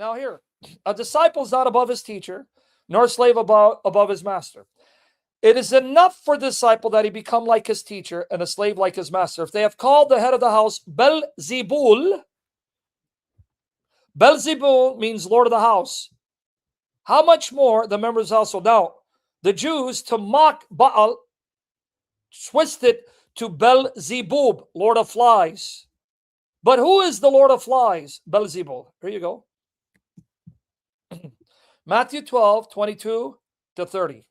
Now here, a disciple is not above his teacher, nor a slave above his master. It is enough for the disciple that he become like his teacher and a slave like his master. If they have called the head of the house Beelzebul, Beelzebul means Lord of the house. How much more the members of the household? Now, the Jews, to mock Baal, twist it to Beelzebub, Lord of flies. But who is the Lord of flies? Beelzebul. Here you go. Matthew 12, 22 to 30.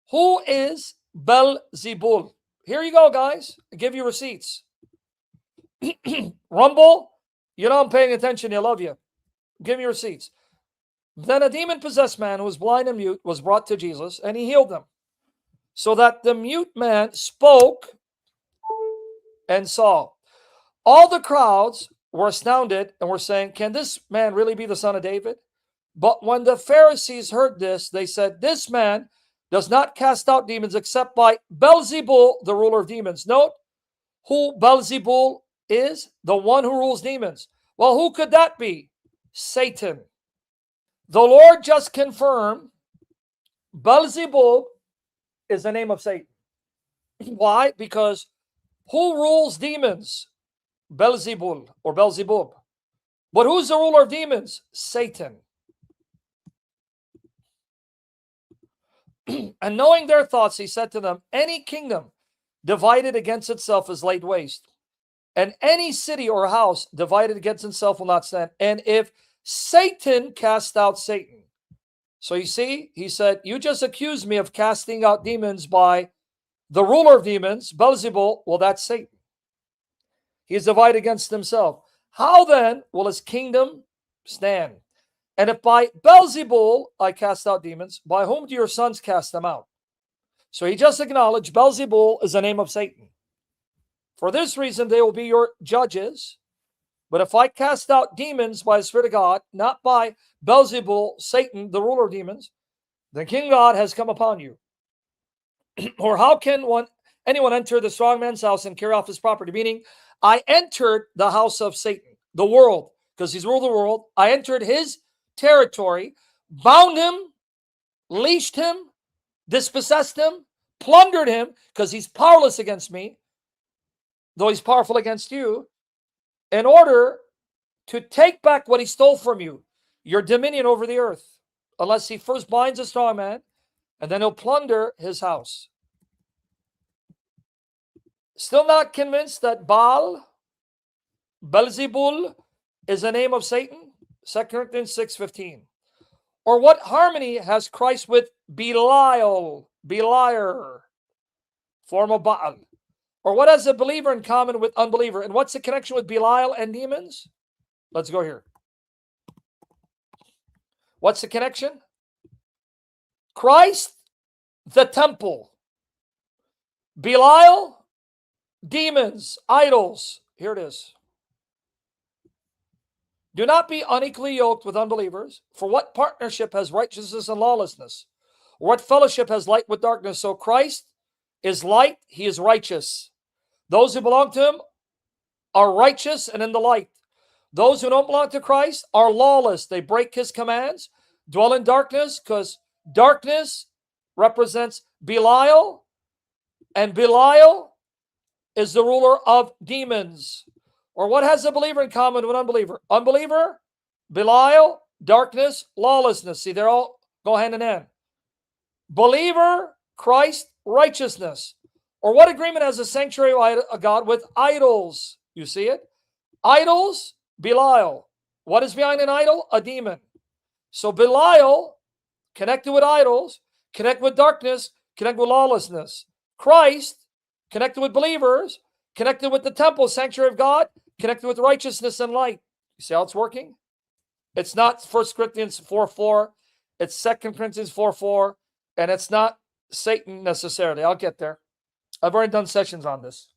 Who is Beelzebul? Here you go, guys. I give you receipts. Rumble, you're not paying attention. They love you. Give me receipts. Then a demon-possessed man who was blind and mute was brought to Jesus, and he healed them, so that the mute man spoke and saw. All the crowds were astounded and were saying, can this man really be the son of David? But when the Pharisees heard this, they said, this man does not cast out demons except by Beelzebul, the ruler of demons. Note who Beelzebul is, the one who rules demons. Well, who could that be? Satan. The Lord just confirmed Beelzebul is the name of Satan. Why? Because who rules demons? Beelzebul or Beelzebub. But who's the ruler of demons? Satan. And knowing their thoughts, he said to them, any kingdom divided against itself is laid waste, and any city or house divided against itself will not stand. And if Satan cast out Satan. So you see, he said, you just accused me of casting out demons by the ruler of demons, Beelzebul. Well, that's Satan. He is divided against himself. How then will his kingdom stand? And if by Beelzebul I cast out demons, by whom do your sons cast them out? So he just acknowledged Beelzebul is the name of Satan. For this reason, they will be your judges. But if I cast out demons by the Spirit of God, not by Beelzebul, Satan, the ruler of demons, the King of God has come upon you. Or how can anyone enter the strong man's house and carry off his property? Meaning, I entered the house of Satan, the world, because he's ruled the world. I entered his territory, bound him, leashed him, dispossessed him, plundered him, because he's powerless against me, though he's powerful against you, in order to take back what he stole from you, your dominion over the earth, unless he first binds a strong man, and then he'll plunder his house. Still not convinced that Baal, Beelzebul, is the name of Satan? 2 Corinthians 6:15. Or what harmony has Christ with Belial, Beliar, form of Baal? Or what has a believer in common with unbeliever? And what's the connection with Belial and demons? Let's go here. What's the connection? Christ, the temple. Belial, demons, idols. Here it is. Do not be unequally yoked with unbelievers. For what partnership has righteousness and lawlessness? Or what fellowship has light with darkness? So Christ is light, he is righteous. Those who belong to him are righteous and in the light. Those who don't belong to Christ are lawless. They break his commands, dwell in darkness, because darkness represents Belial, and Belial is the ruler of demons. Or what has a believer in common with an unbeliever? Unbeliever, Belial, darkness, lawlessness. See, they're all go hand in hand. Believer, Christ, righteousness. Or what agreement has a sanctuary of God with idols? You see it? Idols, Belial. What is behind an idol? A demon. So Belial, connected with idols, connected with darkness, connected with lawlessness. Christ, connected with believers, connected with the temple, sanctuary of God, connected with righteousness and light. You see how it's working? It's not 1 Corinthians 4:4. It's 2 Corinthians 4:4. And it's not Satan necessarily. I'll get there. I've already done sessions on this.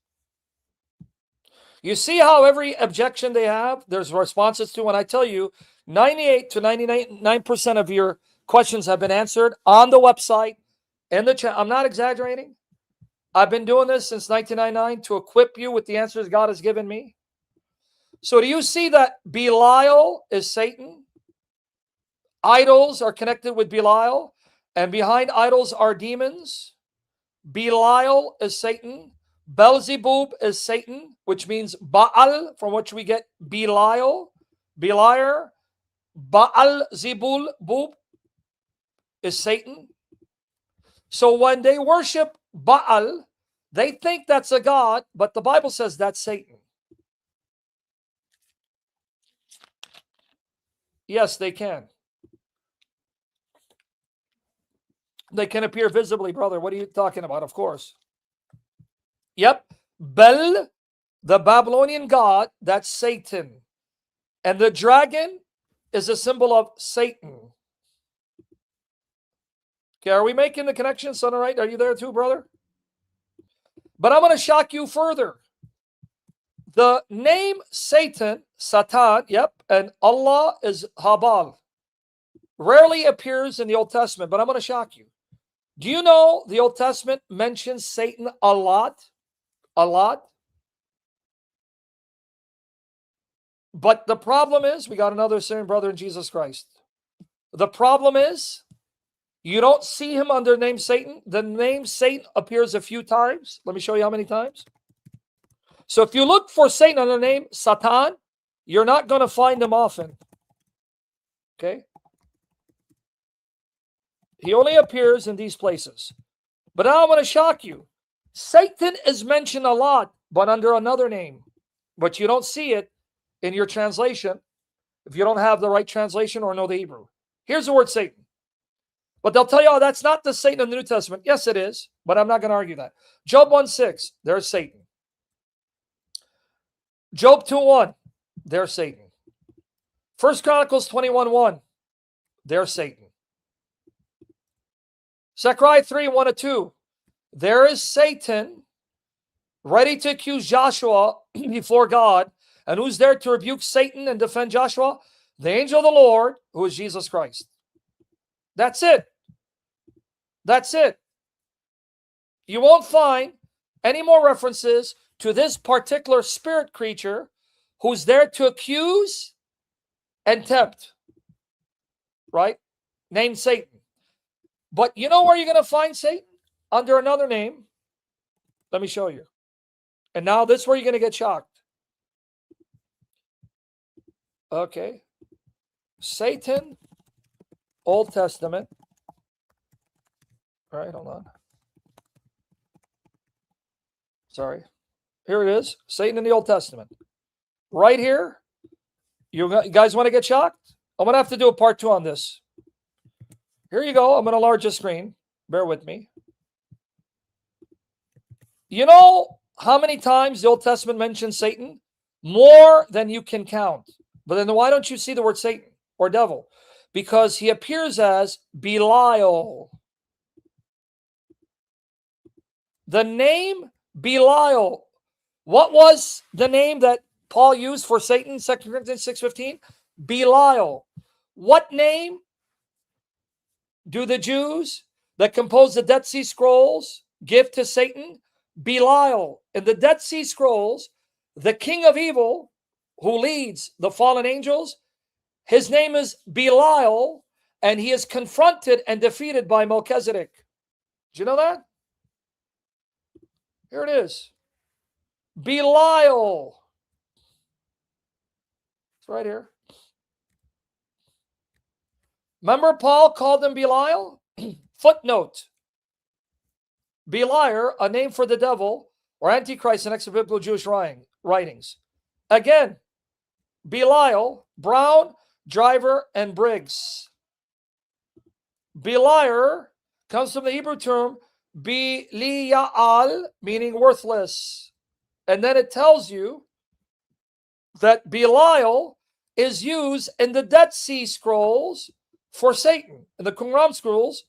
You see how every objection they have, there's responses to. When I tell you 98 to 99% of your questions have been answered on the website, in the chat. I'm not exaggerating. I've been doing this since 1999 to equip you with the answers God has given me. So do you see that Belial is Satan? Idols are connected with Belial, and behind idols are demons. Belial is Satan. Beelzebub is Satan, which means Baal, from which we get Belial, Beliar. Baal Zebul Bub is Satan. So when they worship Baal, they think that's a god, but the Bible says that's Satan. Yes, they can. They can appear visibly, brother. What are you talking about? Of course. Yep. Bel, the Babylonian god, that's Satan. And the dragon is a symbol of Satan. Okay, are we making the connection, son? All right, are you there too, brother? But I'm going to shock you further. The name Satan, Satan, yep, and Allah is Habal. Rarely appears in the Old Testament, but I'm going to shock you. Do you know the Old Testament mentions Satan a lot? A lot. But the problem is, we got another Syrian brother in Jesus Christ. The problem is, you don't see him under the name Satan. The name Satan appears a few times. Let me show you how many times. So if you look for Satan under the name Satan, you're not going to find him often. Okay? He only appears in these places. But now I'm going to shock you. Satan is mentioned a lot, but under another name. But you don't see it in your translation if you don't have the right translation or know the Hebrew. Here's the word Satan. But they'll tell you, oh, that's not the Satan in the New Testament. Yes, it is, but I'm not going to argue that. Job 1:6, there's Satan. Job 2:1, there's Satan. 1 Chronicles 21:1, there's Satan. Zechariah 3:1-2, there is Satan ready to accuse Joshua before God. And who's there to rebuke Satan and defend Joshua? The angel of the Lord, who is Jesus Christ. That's it. That's it. You won't find any more references to this particular spirit creature who's there to accuse and tempt. Right? Named Satan. But you know where you're going to find Satan? Under another name. Let me show you. And now this is where you're going to get shocked. Okay. Satan, Old Testament. All right, hold on. Sorry. Here it is. Satan in the Old Testament. Right here. You guys want to get shocked? I'm going to have to do a part 2 on this. Here you go. I'm going to enlarge the screen. Bear with me. You know how many times the Old Testament mentions Satan? More than you can count. But then why don't you see the word Satan or devil? Because he appears as Belial. The name Belial. What was the name that Paul used for Satan? 2 Corinthians 6:15. Belial. What name do the Jews that compose the Dead Sea Scrolls give to Satan? Belial. In the Dead Sea Scrolls, the king of evil who leads the fallen angels, his name is Belial, and he is confronted and defeated by Melchizedek. Do you know that? Here it is. Belial. It's right here. Remember Paul called him Belial? Footnote. Beliar, a name for the devil or Antichrist in extra-biblical Jewish writings. Again, Belial, Brown, Driver, and Briggs. Beliar comes from the Hebrew term Belial, meaning worthless. And then it tells you that Belial is used in the Dead Sea Scrolls for Satan. In the Qumran Scrolls,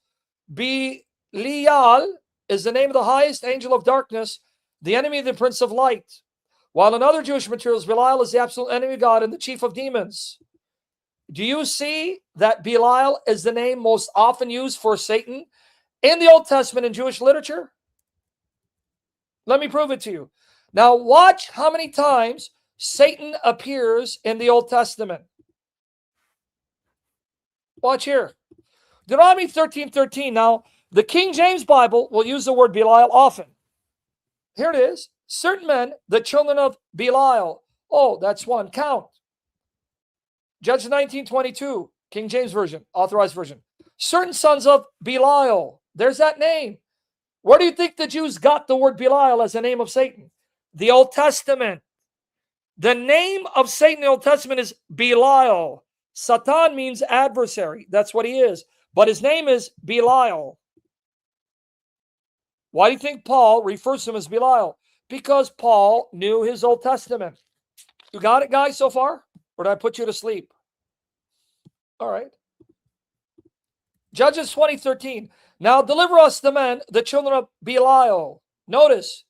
Belial is the name of the highest angel of darkness, the enemy of the Prince of Light. While in other Jewish materials, Belial is the absolute enemy of God and the chief of demons. Do you see that Belial is the name most often used for Satan in the Old Testament in Jewish literature? Let me prove it to you. Now watch how many times Satan appears in the Old Testament. Watch here. Deuteronomy 13:13. Now, the King James Bible will use the word Belial often. Here it is. Certain men, the children of Belial. Oh, that's one. Count. Judges 19:22. King James Version, Authorized Version. Certain sons of Belial. There's that name. Where do you think the Jews got the word Belial as the name of Satan? The Old Testament. The name of Satan in the Old Testament is Belial. Satan means adversary. That's what he is. But his name is Belial. Why do you think Paul refers to him as Belial? Because Paul knew his Old Testament. You got it, guys, so far? Or did I put you to sleep? All right. Judges 20:13. Now deliver us the men, the children of Belial. Notice,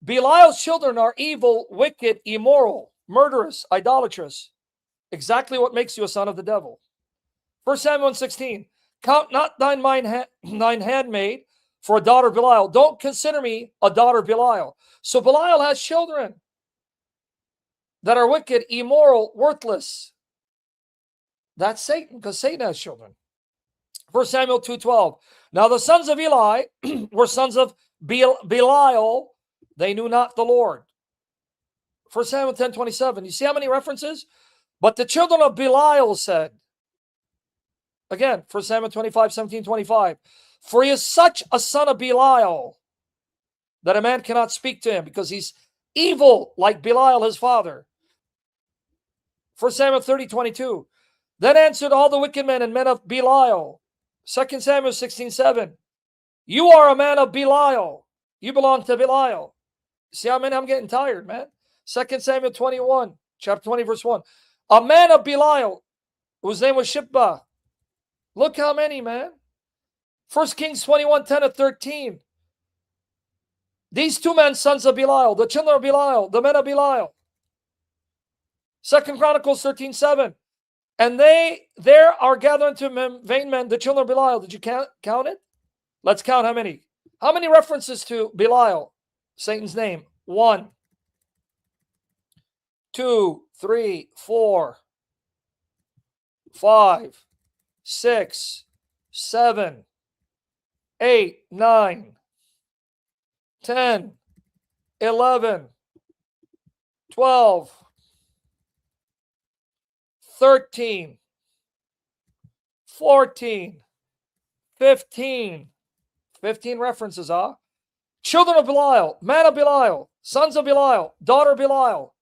Belial's children are evil, wicked, immoral, murderous, idolatrous. Exactly what makes you a son of the devil. 1 Samuel 16. Count not thine handmaid for a daughter of Belial. Don't consider me a daughter of Belial. So Belial has children that are wicked, immoral, worthless. That's Satan, because Satan has children. 1 Samuel 2:12. Now the sons of Eli were sons of Belial. They knew not the Lord. 1 Samuel 10:27. You see how many references? But the children of Belial said, again, 1 Samuel 25:17-25. For he is such a son of Belial that a man cannot speak to him, because he's evil like Belial his father. 1 Samuel 30:22. Then answered all the wicked men and men of Belial. 2 Samuel 16:7. You are a man of Belial. You belong to Belial. See how many? I'm getting tired, man. 2 Samuel 21, chapter 20, verse 1. A man of Belial, whose name was Shipba. Look how many, man. 1 Kings 21:10-13. These two men, sons of Belial, the children of Belial, the men of Belial. 2 Chronicles 13:7. And there are gathered unto him vain men, the children of Belial. Did you count it? Let's count how many. How many references to Belial, Satan's name? 1, 2, 3, 4, 5, 6, 7, 8, 9, 10, 11, 12, 13, 14, 15. 15 references, huh? Children of Belial, man of Belial, sons of Belial, daughter of Belial.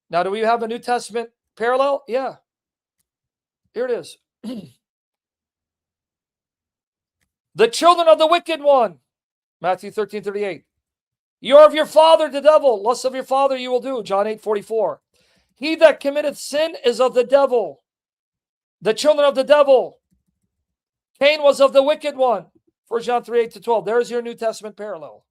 Now, do we have a New Testament parallel? Yeah. Here it is. The children of the wicked one. Matthew 13:38. You are of your father, the devil. Lusts of your father you will do. John 8:44. He that committeth sin is of the devil. The children of the devil. Cain was of the wicked one. 1 John 3:8-12. There's your New Testament parallel.